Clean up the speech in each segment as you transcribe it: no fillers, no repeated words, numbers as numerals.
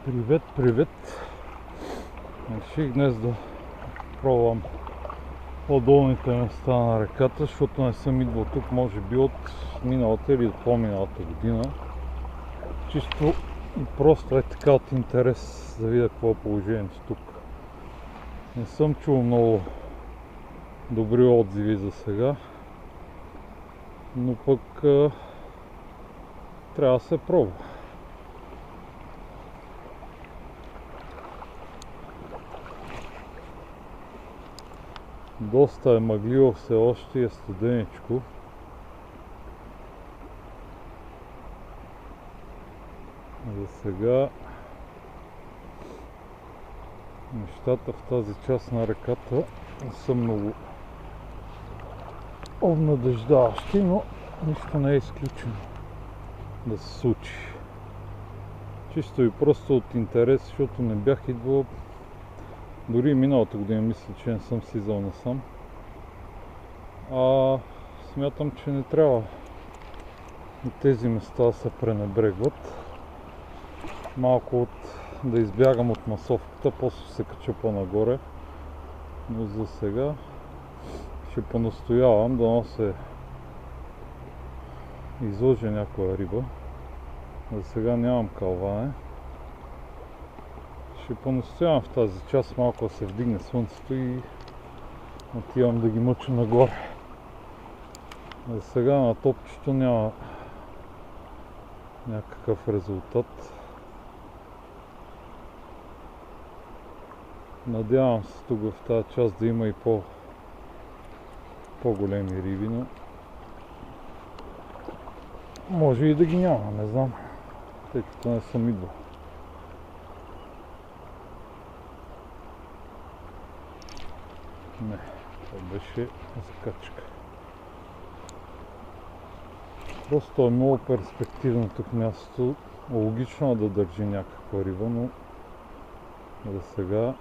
Привет, привет! Реших днес да пробвам по-долните места на реката, защото не съм идвал тук може би от миналата или от по-миналата година. Чисто и просто е така от интерес да видя какво е положението тук. Не съм чул много добри отзиви за сега, но пък трябва да се пробва. Доста е мъгливо все още и е студеничко. За сега нещата в тази част на реката не са много обнадеждаващи, но нищо не е изключено да се случи. Чисто и просто от интерес, защото не бях идвал. Дори и миналата година мисля, че не съм слизал насам. Смятам, че не трябва и тези места да се пренебрегват. Малко да избягам от масовката, после се кача по-нагоре. Но за сега ще понастоявам да се излъже някоя риба. За сега нямам калване. Ще понастоявам в тази част малко да се вдигне слънцето и отивам да ги мъча нагоре. За сега на топчето няма някакъв резултат. Надявам се тук в тази част да има и по-големи риби, но може и да ги няма, не знам, тъй като не съм идвал. Не, това беше закачка. Просто е много перспективно тук мястото. Логично е да държи някаква риба, но за сега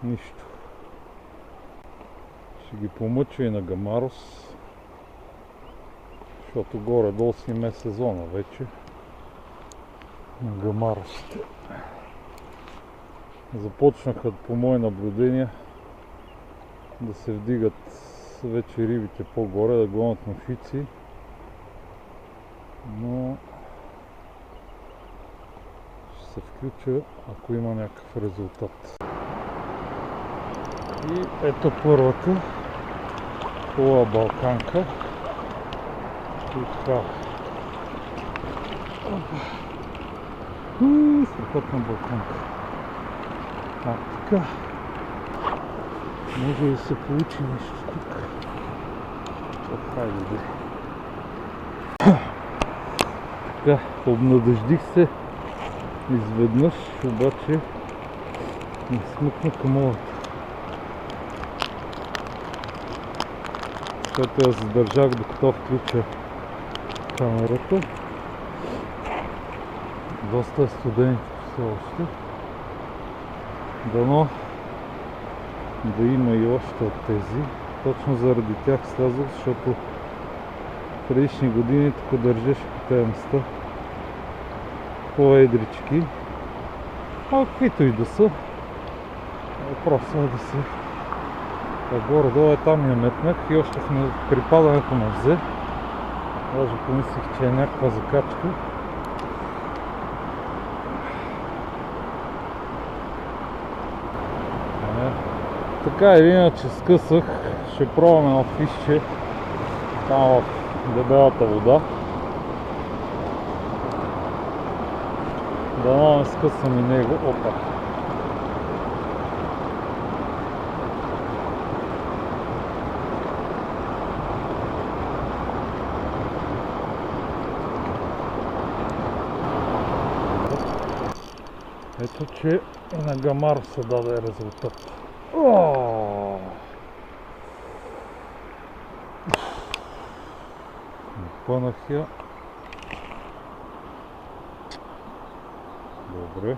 нищо. Ще ги помъча и на гамарос, защото горе-долу си им е сезона вече на гамаросите. Започнаха по мои наблюдения да се вдигат вече рибите по-горе, да гонят мушици, но ще се включа, ако има някакъв резултат. И ето първата хубава балканка. И това. Страхотна балканка. Така. Може да се получи нещо тук. Хайде. Така, обнадеждих се изведнъж, обаче не смъкна камолата. Защото я задържах докато включа камерата. Доста е студеничко все още. Дано да има и още от тези. Точно заради тях слязох, защото предишни години тук държеше по тези места по-едрички. Каквито и да са. Въпросът е да се... Горе-долу е там я метнах и още при падането ме взе. Даже помислих, че е някаква закачка. Така или иначе скъсах, ще пробваме едно фишче там в дебелата вода. Дано не скъсам и него. Опа! Ето, че и на гамар се даде резултат. Пънах я. Добре.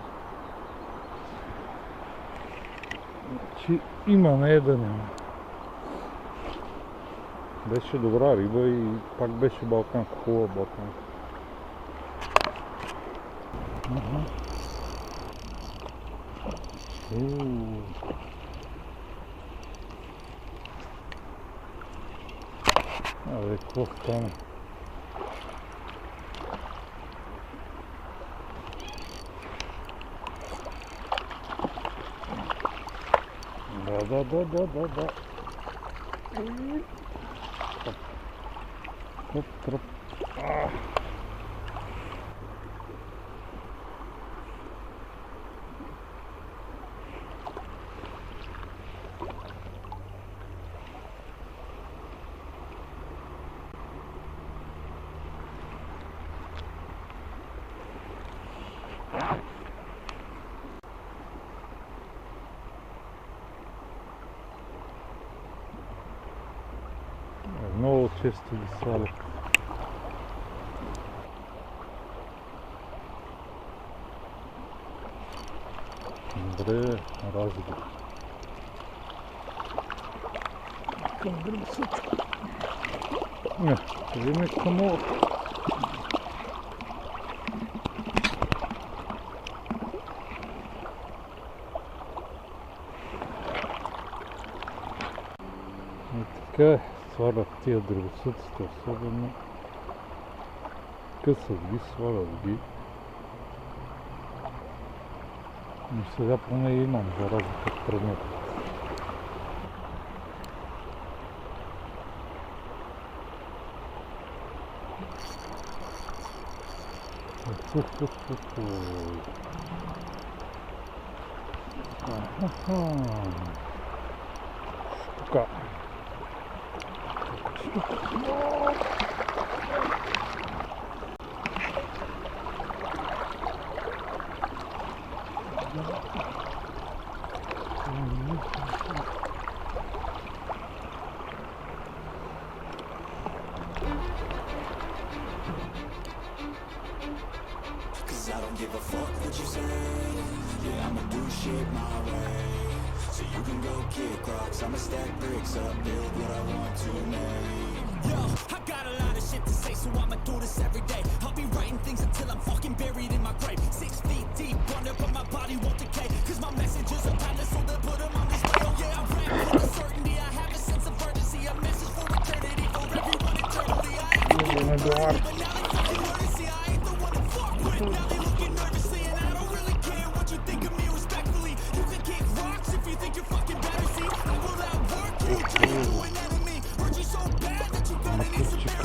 Значи има, не е да няма. Беше добра риба и пак беше балканка, хубава балканка. Абе, какво стане? Да. Троп. Много често ги свалят. Добре, рази го. Към гръбсъчко. Не, вземе към ovo. И така е. Свалят тия древесъците, особено късат ги, свалят ги. Но сега поне имам за разлика от предмет. Штука. Cause I don't give a fuck what you say. Yeah, I'ma do shit my way. So you can go kick rocks, I'ma stack bricks up, build what I want to make. Yo, I got a lot of shit to say, so I'ma do this every day. I'll be writing things until I'm fucking buried in my grave. 6 feet deep under, but my body won't decay. Cause my messages are timeless, so they'll put them on display. Oh yeah, I rap with the certainty, I have a sense of urgency. A message for eternity, for everyone eternally. I ain't fucking worthy, but now they fucking worthy. See, I ain't the one to fuck with. Now they looking nervously, and I don't really care what you think of me respectfully. You can kick rocks if you think you're fucking better. See, I will outwork you, turn you to an enemy. Hurt you so bad that you gonna need some therapy.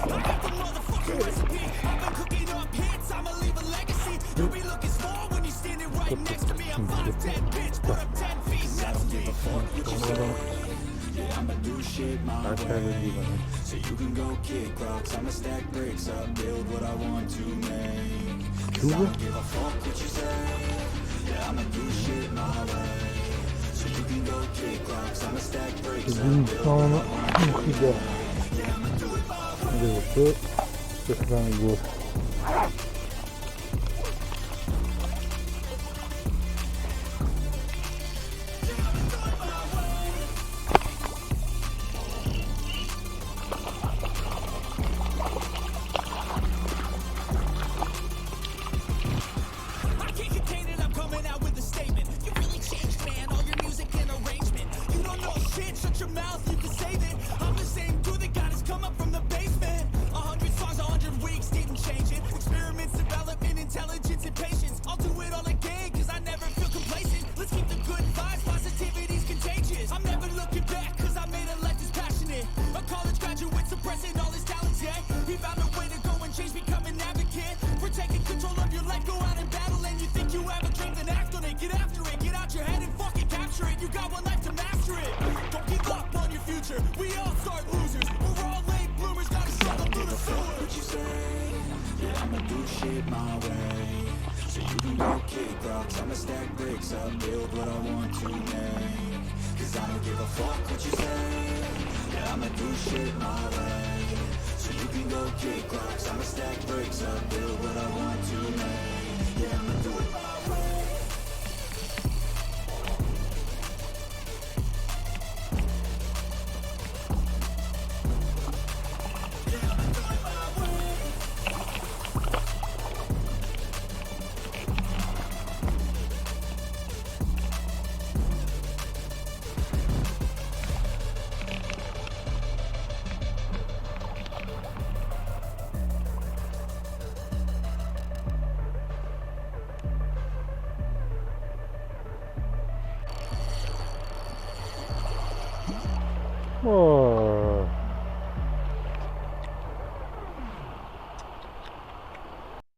I got the motherfucking recipe. I've been cooking up hits, I'ma leave a legacy. You'll be looking small when you're standing right next to me. I'm 5'10", bitch, but I'm 10 feet. I don't give a fuck what you say. Yeah, I'ma do shit my way. So you can go kick rocks, I'ma stack bricks up, build what I want to make. Cause I don't give a fuck what you say. Yeah, I'ma do shit my way. So you can go kick rocks, I'ma stack bricks up, build what I want to make. Yeah, I'ma do it my way. Go. I can't contain it, I'm coming out with a statement. You really changed, man, all your music and arrangement. You don't know shit, shut your mouth, you can save it. I'm the same dude that got his come up from the basement. 100 songs, 100 weeks, didn't change it. Experiments, development, intelligence, and patience. I'll do it all again, cause I never feel complacent. Let's keep the good vibes, positivity's contagious. I'm never looking back, cause I made a life that's passionate. A college graduate suppressing all his talents, yeah. He found a way to go and change, become an advocate. For taking control of your life, go out and battle. And you think you have a dream, then act on it. Get after it, get out your head and fucking capture it. You got one life to master it. Don't give up on your future, we all start losers. We're all late bloomers, gotta struggle through the sewer. What you say? Yeah, I'ma do shit my way. So you can go kick rocks, I'ma stack bricks up, build what I want to make. Cause I don't give a fuck what you say. Yeah, I'ma do shit my way. So you can go kick rocks, I'ma stack bricks up, build what I want to make. Yeah, I'ma do it my way. Yeah, I'ma do it my way. О,